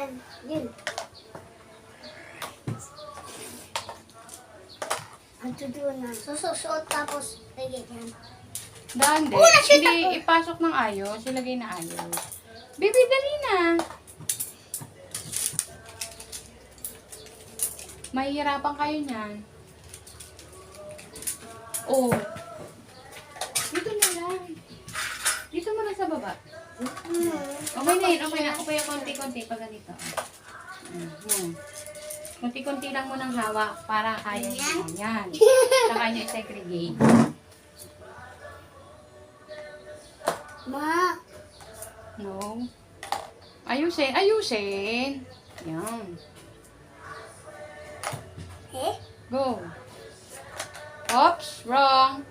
Yan. Yun. Ang tutunan na. Sususuot tapos lagay yan. Dande. Hindi ipasok ng ayos. Ilagay na ayos. Baby, dali na. Mahihirapan kayo niyan. Oh. Dito na lang. Dito mo na sa baba. Okay na yun. Okay na. Ako pa yung konti-konti pag ganito. Konti-konti lang mo ng hawak para kaya nyo. Yan. Saka nyo i-segregate. Ma. No. Ayusin. Ayusin. Yan. Eh? Go. Oops. Wrong.